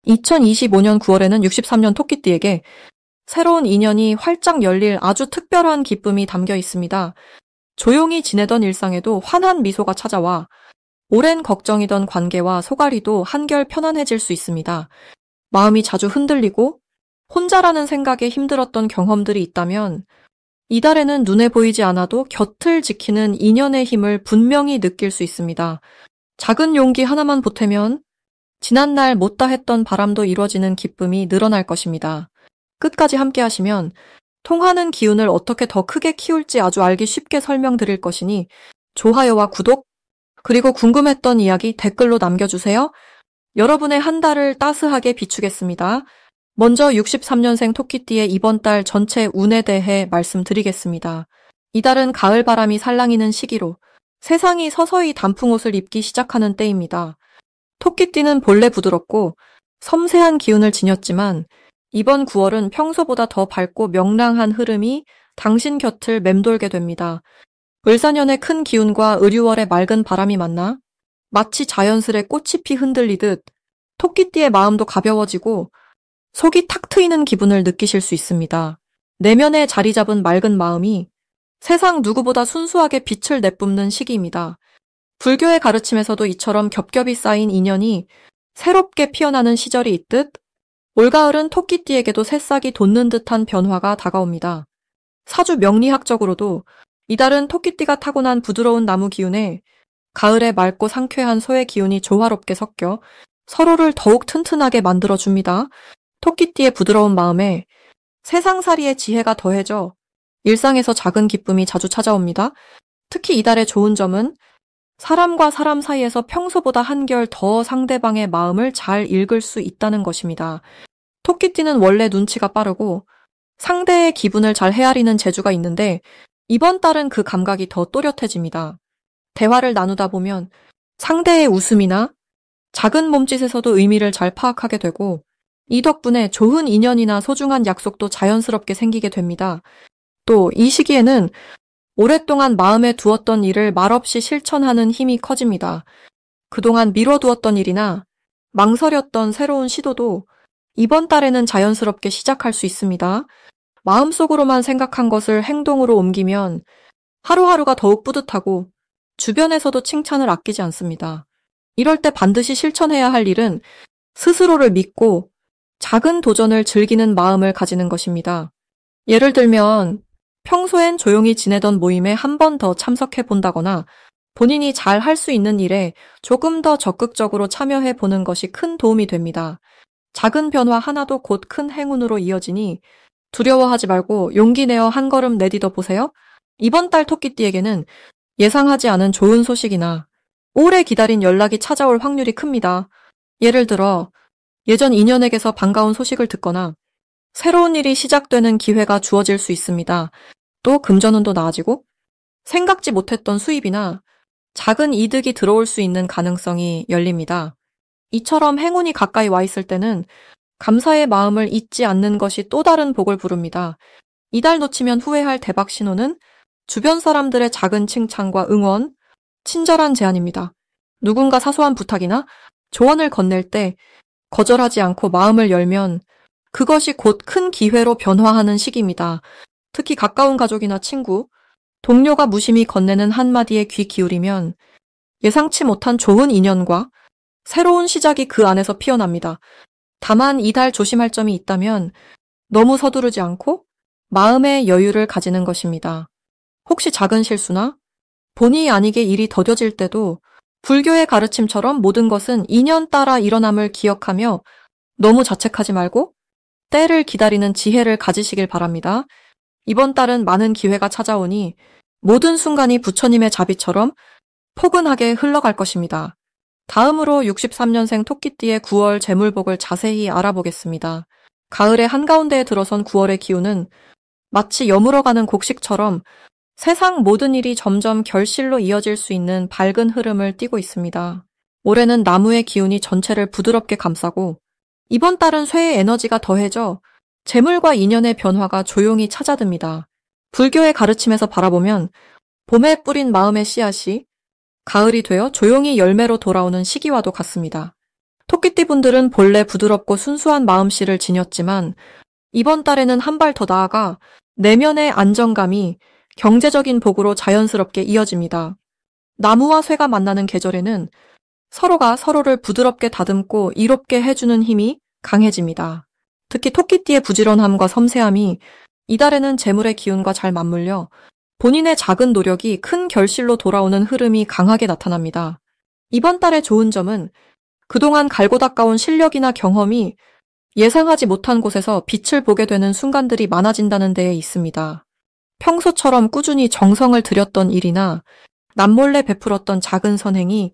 2025년 9월에는 63년 토끼띠에게 새로운 인연이 활짝 열릴 아주 특별한 기쁨이 담겨 있습니다. 조용히 지내던 일상에도 환한 미소가 찾아와 오랜 걱정이던 관계와 소갈이도 한결 편안해질 수 있습니다. 마음이 자주 흔들리고 혼자라는 생각에 힘들었던 경험들이 있다면 이달에는 눈에 보이지 않아도 곁을 지키는 인연의 힘을 분명히 느낄 수 있습니다. 작은 용기 하나만 보태면 지난날 못다 했던 바람도 이루어지는 기쁨이 늘어날 것입니다. 끝까지 함께 하시면 통하는 기운을 어떻게 더 크게 키울지 아주 알기 쉽게 설명드릴 것이니 좋아요와 구독, 그리고 궁금했던 이야기 댓글로 남겨주세요. 여러분의 한 달을 따스하게 비추겠습니다. 먼저 63년생 토끼띠의 이번 달 전체 운에 대해 말씀드리겠습니다. 이달은 가을 바람이 살랑이는 시기로 세상이 서서히 단풍옷을 입기 시작하는 때입니다. 토끼띠는 본래 부드럽고 섬세한 기운을 지녔지만 이번 9월은 평소보다 더 밝고 명랑한 흐름이 당신 곁을 맴돌게 됩니다. 을사년의 큰 기운과 을유월의 맑은 바람이 만나 마치 자연스레 꽃이 피 흔들리듯 토끼띠의 마음도 가벼워지고 속이 탁 트이는 기분을 느끼실 수 있습니다. 내면에 자리 잡은 맑은 마음이 세상 누구보다 순수하게 빛을 내뿜는 시기입니다. 불교의 가르침에서도 이처럼 겹겹이 쌓인 인연이 새롭게 피어나는 시절이 있듯 올가을은 토끼띠에게도 새싹이 돋는 듯한 변화가 다가옵니다. 사주 명리학적으로도 이달은 토끼띠가 타고난 부드러운 나무 기운에 가을의 맑고 상쾌한 소의 기운이 조화롭게 섞여 서로를 더욱 튼튼하게 만들어줍니다. 토끼띠의 부드러운 마음에 세상살이의 지혜가 더해져 일상에서 작은 기쁨이 자주 찾아옵니다. 특히 이달의 좋은 점은 사람과 사람 사이에서 평소보다 한결 더 상대방의 마음을 잘 읽을 수 있다는 것입니다. 토끼띠는 원래 눈치가 빠르고 상대의 기분을 잘 헤아리는 재주가 있는데 이번 달은 그 감각이 더 또렷해집니다. 대화를 나누다 보면 상대의 웃음이나 작은 몸짓에서도 의미를 잘 파악하게 되고 이 덕분에 좋은 인연이나 소중한 약속도 자연스럽게 생기게 됩니다. 또 이 시기에는 오랫동안 마음에 두었던 일을 말없이 실천하는 힘이 커집니다. 그동안 미뤄두었던 일이나 망설였던 새로운 시도도 이번 달에는 자연스럽게 시작할 수 있습니다. 마음속으로만 생각한 것을 행동으로 옮기면 하루하루가 더욱 뿌듯하고 주변에서도 칭찬을 아끼지 않습니다. 이럴 때 반드시 실천해야 할 일은 스스로를 믿고 작은 도전을 즐기는 마음을 가지는 것입니다. 예를 들면 평소엔 조용히 지내던 모임에 한 번 더 참석해 본다거나 본인이 잘 할 수 있는 일에 조금 더 적극적으로 참여해 보는 것이 큰 도움이 됩니다. 작은 변화 하나도 곧 큰 행운으로 이어지니 두려워하지 말고 용기 내어 한 걸음 내딛어 보세요. 이번 달 토끼띠에게는 예상하지 않은 좋은 소식이나 오래 기다린 연락이 찾아올 확률이 큽니다. 예를 들어 예전 인연에게서 반가운 소식을 듣거나 새로운 일이 시작되는 기회가 주어질 수 있습니다. 또 금전운도 나아지고 생각지 못했던 수입이나 작은 이득이 들어올 수 있는 가능성이 열립니다. 이처럼 행운이 가까이 와 있을 때는 감사의 마음을 잊지 않는 것이 또 다른 복을 부릅니다. 이달 놓치면 후회할 대박 신호는 주변 사람들의 작은 칭찬과 응원, 친절한 제안입니다. 누군가 사소한 부탁이나 조언을 건넬 때 거절하지 않고 마음을 열면 그것이 곧 큰 기회로 변화하는 시기입니다. 특히 가까운 가족이나 친구, 동료가 무심히 건네는 한마디에 귀 기울이면 예상치 못한 좋은 인연과 새로운 시작이 그 안에서 피어납니다. 다만 이달 조심할 점이 있다면 너무 서두르지 않고 마음의 여유를 가지는 것입니다. 혹시 작은 실수나 본의 아니게 일이 더뎌질 때도 불교의 가르침처럼 모든 것은 인연 따라 일어남을 기억하며 너무 자책하지 말고 때를 기다리는 지혜를 가지시길 바랍니다. 이번 달은 많은 기회가 찾아오니 모든 순간이 부처님의 자비처럼 포근하게 흘러갈 것입니다. 다음으로 63년생 토끼띠의 9월 재물복을 자세히 알아보겠습니다. 가을의 한가운데에 들어선 9월의 기운은 마치 여물어가는 곡식처럼 세상 모든 일이 점점 결실로 이어질 수 있는 밝은 흐름을 띠고 있습니다. 올해는 나무의 기운이 전체를 부드럽게 감싸고 이번 달은 쇠의 에너지가 더해져 재물과 인연의 변화가 조용히 찾아듭니다. 불교의 가르침에서 바라보면 봄에 뿌린 마음의 씨앗이 가을이 되어 조용히 열매로 돌아오는 시기와도 같습니다. 토끼띠분들은 본래 부드럽고 순수한 마음씨를 지녔지만 이번 달에는 한 발 더 나아가 내면의 안정감이 경제적인 복으로 자연스럽게 이어집니다. 나무와 쇠가 만나는 계절에는 서로가 서로를 부드럽게 다듬고 이롭게 해주는 힘이 강해집니다. 특히 토끼띠의 부지런함과 섬세함이 이달에는 재물의 기운과 잘 맞물려 본인의 작은 노력이 큰 결실로 돌아오는 흐름이 강하게 나타납니다. 이번 달의 좋은 점은 그동안 갈고 닦아온 실력이나 경험이 예상하지 못한 곳에서 빛을 보게 되는 순간들이 많아진다는 데에 있습니다. 평소처럼 꾸준히 정성을 들였던 일이나 남몰래 베풀었던 작은 선행이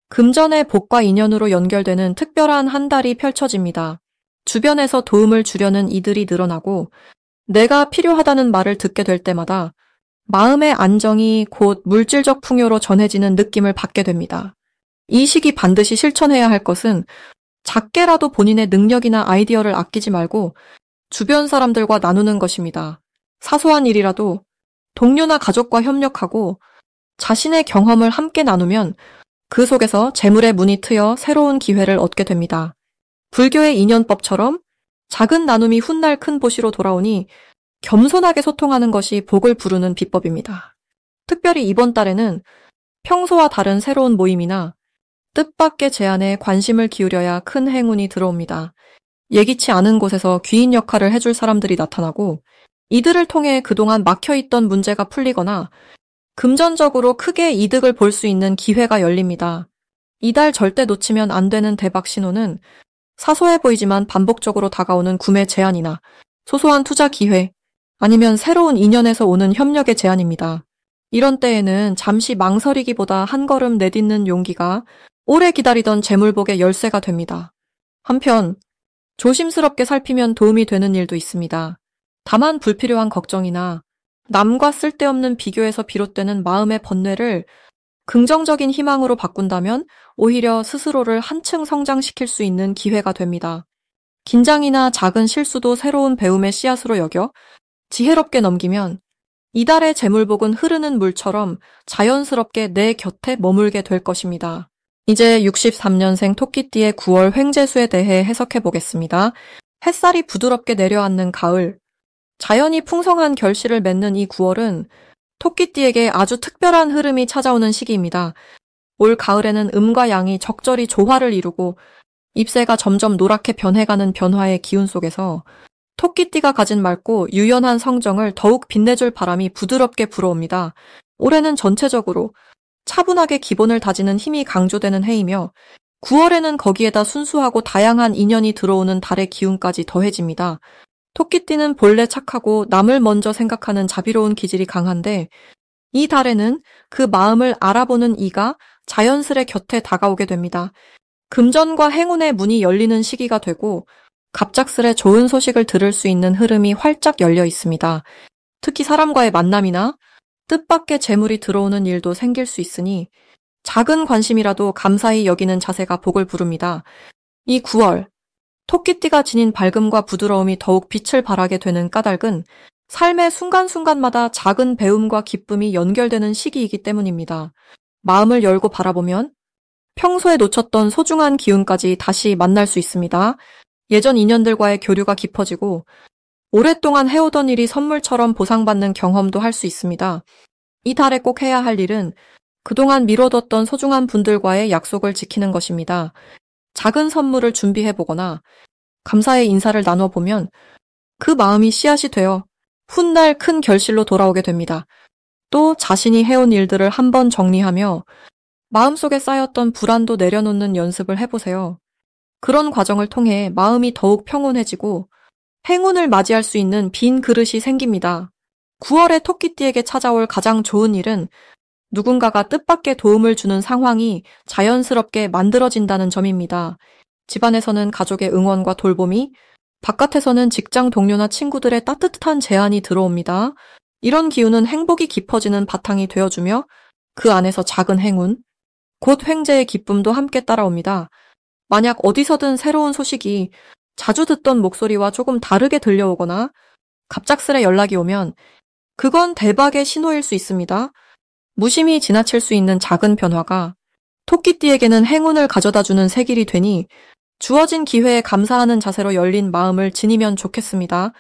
금전의 복과 인연으로 연결되는 특별한 한 달이 펼쳐집니다. 주변에서 도움을 주려는 이들이 늘어나고 내가 필요하다는 말을 듣게 될 때마다 마음의 안정이 곧 물질적 풍요로 전해지는 느낌을 받게 됩니다. 이 시기 반드시 실천해야 할 것은 작게라도 본인의 능력이나 아이디어를 아끼지 말고 주변 사람들과 나누는 것입니다. 사소한 일이라도 동료나 가족과 협력하고 자신의 경험을 함께 나누면 그 속에서 재물의 문이 트여 새로운 기회를 얻게 됩니다. 불교의 인연법처럼 작은 나눔이 훗날 큰 보시로 돌아오니 겸손하게 소통하는 것이 복을 부르는 비법입니다. 특별히 이번 달에는 평소와 다른 새로운 모임이나 뜻밖의 제안에 관심을 기울여야 큰 행운이 들어옵니다. 예기치 않은 곳에서 귀인 역할을 해줄 사람들이 나타나고 이들을 통해 그동안 막혀있던 문제가 풀리거나 금전적으로 크게 이득을 볼 수 있는 기회가 열립니다. 이달 절대 놓치면 안 되는 대박 신호는 사소해 보이지만 반복적으로 다가오는 구매 제안이나 소소한 투자 기회, 아니면 새로운 인연에서 오는 협력의 제안입니다. 이런 때에는 잠시 망설이기보다 한 걸음 내딛는 용기가 오래 기다리던 재물복의 열쇠가 됩니다. 한편 조심스럽게 살피면 도움이 되는 일도 있습니다. 다만 불필요한 걱정이나 남과 쓸데없는 비교에서 비롯되는 마음의 번뇌를 긍정적인 희망으로 바꾼다면 오히려 스스로를 한층 성장시킬 수 있는 기회가 됩니다. 긴장이나 작은 실수도 새로운 배움의 씨앗으로 여겨 지혜롭게 넘기면 이달의 재물복은 흐르는 물처럼 자연스럽게 내 곁에 머물게 될 것입니다. 이제 63년생 토끼띠의 9월 횡재수에 대해 해석해 보겠습니다. 햇살이 부드럽게 내려앉는 가을, 자연이 풍성한 결실을 맺는 이 9월은 토끼띠에게 아주 특별한 흐름이 찾아오는 시기입니다. 올 가을에는 음과 양이 적절히 조화를 이루고 잎새가 점점 노랗게 변해가는 변화의 기운 속에서 토끼띠가 가진 맑고 유연한 성정을 더욱 빛내줄 바람이 부드럽게 불어옵니다. 올해는 전체적으로 차분하게 기본을 다지는 힘이 강조되는 해이며 9월에는 거기에다 순수하고 다양한 인연이 들어오는 달의 기운까지 더해집니다. 토끼띠는 본래 착하고 남을 먼저 생각하는 자비로운 기질이 강한데 이 달에는 그 마음을 알아보는 이가 자연스레 곁에 다가오게 됩니다. 금전과 행운의 문이 열리는 시기가 되고 갑작스레 좋은 소식을 들을 수 있는 흐름이 활짝 열려 있습니다. 특히 사람과의 만남이나 뜻밖의 재물이 들어오는 일도 생길 수 있으니 작은 관심이라도 감사히 여기는 자세가 복을 부릅니다. 이 9월, 토끼띠가 지닌 밝음과 부드러움이 더욱 빛을 발하게 되는 까닭은 삶의 순간순간마다 작은 배움과 기쁨이 연결되는 시기이기 때문입니다. 마음을 열고 바라보면 평소에 놓쳤던 소중한 기운까지 다시 만날 수 있습니다. 예전 인연들과의 교류가 깊어지고 오랫동안 해오던 일이 선물처럼 보상받는 경험도 할 수 있습니다. 이 달에 꼭 해야 할 일은 그동안 미뤄뒀던 소중한 분들과의 약속을 지키는 것입니다. 작은 선물을 준비해보거나 감사의 인사를 나눠보면 그 마음이 씨앗이 되어 훗날 큰 결실로 돌아오게 됩니다. 또 자신이 해온 일들을 한번 정리하며 마음속에 쌓였던 불안도 내려놓는 연습을 해보세요. 그런 과정을 통해 마음이 더욱 평온해지고 행운을 맞이할 수 있는 빈 그릇이 생깁니다. 9월에 토끼띠에게 찾아올 가장 좋은 일은 누군가가 뜻밖의 도움을 주는 상황이 자연스럽게 만들어진다는 점입니다. 집안에서는 가족의 응원과 돌봄이, 바깥에서는 직장 동료나 친구들의 따뜻한 제안이 들어옵니다. 이런 기운은 행복이 깊어지는 바탕이 되어주며 그 안에서 작은 행운, 곧 횡재의 기쁨도 함께 따라옵니다. 만약 어디서든 새로운 소식이 자주 듣던 목소리와 조금 다르게 들려오거나 갑작스레 연락이 오면 그건 대박의 신호일 수 있습니다. 무심히 지나칠 수 있는 작은 변화가 토끼띠에게는 행운을 가져다주는 새길이 되니 주어진 기회에 감사하는 자세로 열린 마음을 지니면 좋겠습니다.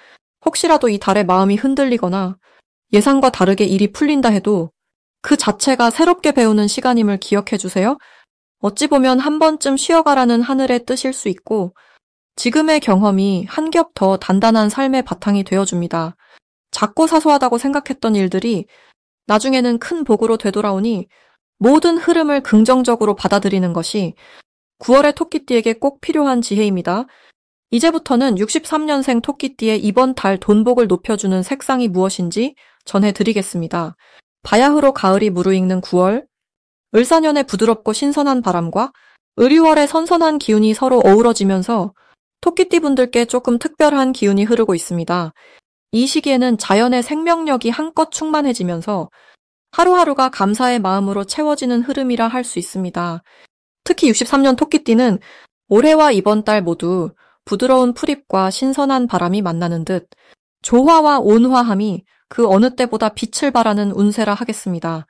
혹시라도 이 달에 마음이 흔들리거나 예상과 다르게 일이 풀린다 해도 그 자체가 새롭게 배우는 시간임을 기억해 주세요. 어찌 보면 한 번쯤 쉬어가라는 하늘의 뜻일 수 있고 지금의 경험이 한 겹 더 단단한 삶의 바탕이 되어줍니다. 작고 사소하다고 생각했던 일들이 나중에는 큰 복으로 되돌아오니 모든 흐름을 긍정적으로 받아들이는 것이 9월의 토끼띠에게 꼭 필요한 지혜입니다. 이제부터는 63년생 토끼띠의 이번 달 돈복을 높여주는 색상이 무엇인지 전해드리겠습니다. 바야흐로 가을이 무르익는 9월, 을사년의 부드럽고 신선한 바람과 을유월의 선선한 기운이 서로 어우러지면서 토끼띠 분들께 조금 특별한 기운이 흐르고 있습니다. 이 시기에는 자연의 생명력이 한껏 충만해지면서 하루하루가 감사의 마음으로 채워지는 흐름이라 할 수 있습니다. 특히 63년 토끼띠는 올해와 이번 달 모두 부드러운 풀잎과 신선한 바람이 만나는 듯 조화와 온화함이 그 어느 때보다 빛을 발하는 운세라 하겠습니다.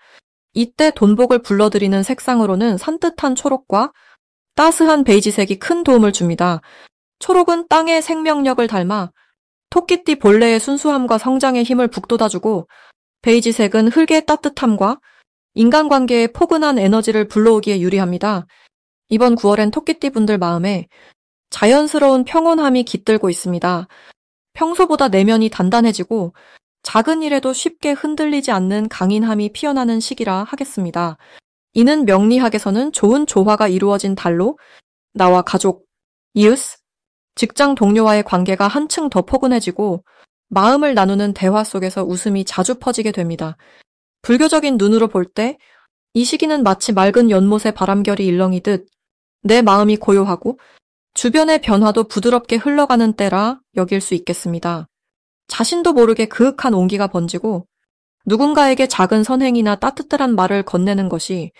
이때 돈복을 불러들이는 색상으로는 산뜻한 초록과 따스한 베이지색이 큰 도움을 줍니다. 초록은 땅의 생명력을 닮아 토끼띠 본래의 순수함과 성장의 힘을 북돋아주고 베이지색은 흙의 따뜻함과 인간관계의 포근한 에너지를 불러오기에 유리합니다. 이번 9월엔 토끼띠 분들 마음에 자연스러운 평온함이 깃들고 있습니다. 평소보다 내면이 단단해지고 작은 일에도 쉽게 흔들리지 않는 강인함이 피어나는 시기라 하겠습니다. 이는 명리학에서는 좋은 조화가 이루어진 달로 나와 가족, 이웃, 직장 동료와의 관계가 한층 더 포근해지고 마음을 나누는 대화 속에서 웃음이 자주 퍼지게 됩니다. 불교적인 눈으로 볼 때 이 시기는 마치 맑은 연못의 바람결이 일렁이듯 내 마음이 고요하고 주변의 변화도 부드럽게 흘러가는 때라 여길 수 있겠습니다. 자신도 모르게 그윽한 온기가 번지고 누군가에게 작은 선행이나 따뜻한 말을 건네는 것이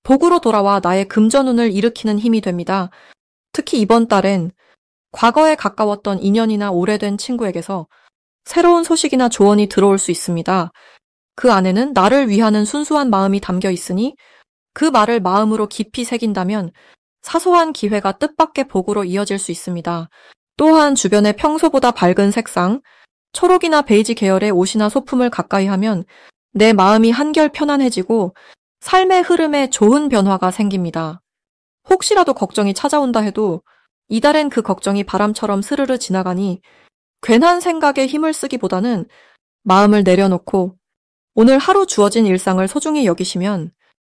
복으로 돌아와 나의 금전운을 일으키는 힘이 됩니다. 특히 이번 달엔 과거에 가까웠던 인연이나 오래된 친구에게서 새로운 소식이나 조언이 들어올 수 있습니다. 그 안에는 나를 위하는 순수한 마음이 담겨 있으니 그 말을 마음으로 깊이 새긴다면 사소한 기회가 뜻밖의 복으로 이어질 수 있습니다. 또한 주변의 평소보다 밝은 색상, 초록이나 베이지 계열의 옷이나 소품을 가까이 하면 내 마음이 한결 편안해지고 삶의 흐름에 좋은 변화가 생깁니다. 혹시라도 걱정이 찾아온다 해도 이달엔 그 걱정이 바람처럼 스르르 지나가니 괜한 생각에 힘을 쓰기보다는 마음을 내려놓고 오늘 하루 주어진 일상을 소중히 여기시면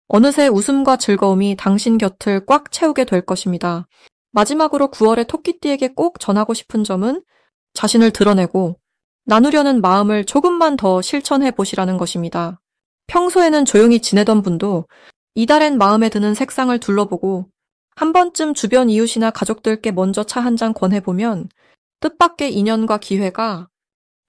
어느새 웃음과 즐거움이 당신 곁을 꽉 채우게 될 것입니다. 마지막으로 9월의 토끼띠에게 꼭 전하고 싶은 점은 자신을 드러내고 나누려는 마음을 조금만 더 실천해 보시라는 것입니다. 평소에는 조용히 지내던 분도 이달엔 마음에 드는 색상을 둘러보고 한 번쯤 주변 이웃이나 가족들께 먼저 차 한 잔 권해보면 뜻밖의 인연과 기회가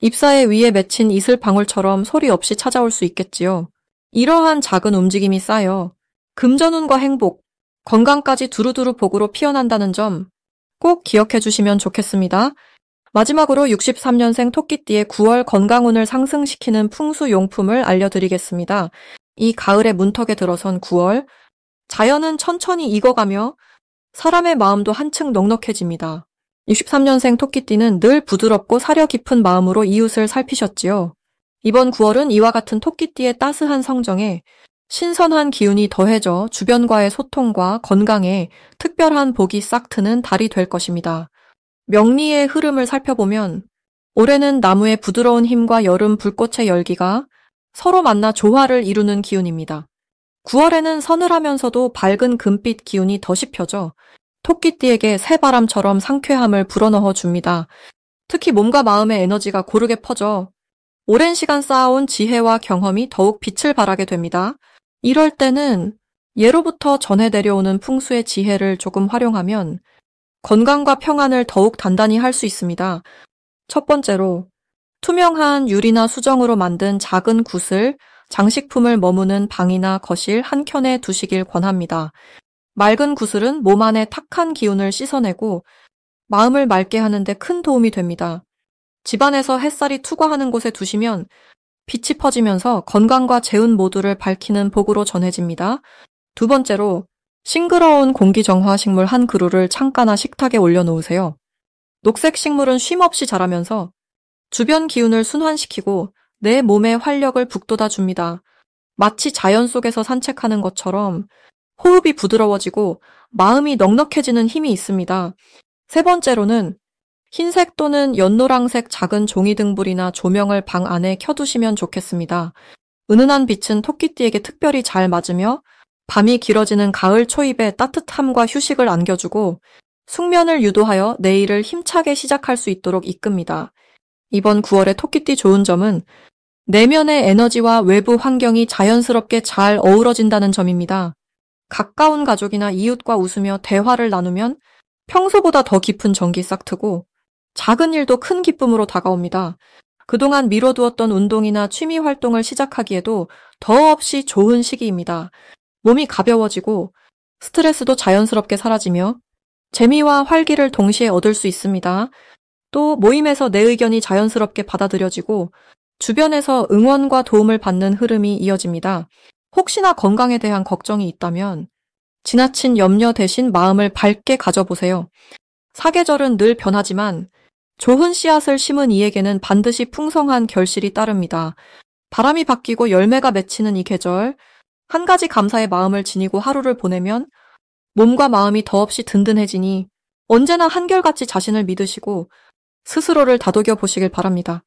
잎사의 위에 맺힌 이슬 방울처럼 소리 없이 찾아올 수 있겠지요. 이러한 작은 움직임이 쌓여 금전운과 행복, 건강까지 두루두루 복으로 피어난다는 점 꼭 기억해 주시면 좋겠습니다. 마지막으로 63년생 토끼띠의 9월 건강운을 상승시키는 풍수용품을 알려드리겠습니다. 이 가을의 문턱에 들어선 9월, 자연은 천천히 익어가며 사람의 마음도 한층 넉넉해집니다. 63년생 토끼띠는 늘 부드럽고 사려 깊은 마음으로 이웃을 살피셨지요. 이번 9월은 이와 같은 토끼띠의 따스한 성정에 신선한 기운이 더해져 주변과의 소통과 건강에 특별한 복이 싹 트는 달이 될 것입니다. 명리의 흐름을 살펴보면 올해는 나무의 부드러운 힘과 여름 불꽃의 열기가 서로 만나 조화를 이루는 기운입니다. 9월에는 서늘하면서도 밝은 금빛 기운이 더 씹혀져 토끼띠에게 새바람처럼 상쾌함을 불어넣어 줍니다. 특히 몸과 마음의 에너지가 고르게 퍼져 오랜 시간 쌓아온 지혜와 경험이 더욱 빛을 발하게 됩니다. 이럴 때는 예로부터 전해 내려오는 풍수의 지혜를 조금 활용하면 건강과 평안을 더욱 단단히 할 수 있습니다. 첫 번째로 투명한 유리나 수정으로 만든 작은 굿을 장식품을 머무는 방이나 거실 한켠에 두시길 권합니다. 맑은 구슬은 몸 안의 탁한 기운을 씻어내고 마음을 맑게 하는 데 큰 도움이 됩니다. 집안에서 햇살이 투과하는 곳에 두시면 빛이 퍼지면서 건강과 재운 모두를 밝히는 복으로 전해집니다. 두 번째로 싱그러운 공기정화 식물 한 그루를 창가나 식탁에 올려놓으세요. 녹색 식물은 쉼없이 자라면서 주변 기운을 순환시키고 내 몸에 활력을 북돋아 줍니다. 마치 자연 속에서 산책하는 것처럼 호흡이 부드러워지고 마음이 넉넉해지는 힘이 있습니다. 세 번째로는 흰색 또는 연노랑색 작은 종이 등불이나 조명을 방 안에 켜두시면 좋겠습니다. 은은한 빛은 토끼띠에게 특별히 잘 맞으며 밤이 길어지는 가을 초입에 따뜻함과 휴식을 안겨주고 숙면을 유도하여 내일을 힘차게 시작할 수 있도록 이끕니다. 이번 9월의 토끼띠 좋은 점은 내면의 에너지와 외부 환경이 자연스럽게 잘 어우러진다는 점입니다. 가까운 가족이나 이웃과 웃으며 대화를 나누면 평소보다 더 깊은 정이 싹 트고 작은 일도 큰 기쁨으로 다가옵니다. 그동안 미뤄두었던 운동이나 취미 활동을 시작하기에도 더없이 좋은 시기입니다. 몸이 가벼워지고 스트레스도 자연스럽게 사라지며 재미와 활기를 동시에 얻을 수 있습니다. 또 모임에서 내 의견이 자연스럽게 받아들여지고 주변에서 응원과 도움을 받는 흐름이 이어집니다. 혹시나 건강에 대한 걱정이 있다면 지나친 염려 대신 마음을 밝게 가져보세요. 사계절은 늘 변하지만 좋은 씨앗을 심은 이에게는 반드시 풍성한 결실이 따릅니다. 바람이 바뀌고 열매가 맺히는 이 계절, 한 가지 감사의 마음을 지니고 하루를 보내면 몸과 마음이 더없이 든든해지니 언제나 한결같이 자신을 믿으시고 스스로를 다독여 보시길 바랍니다.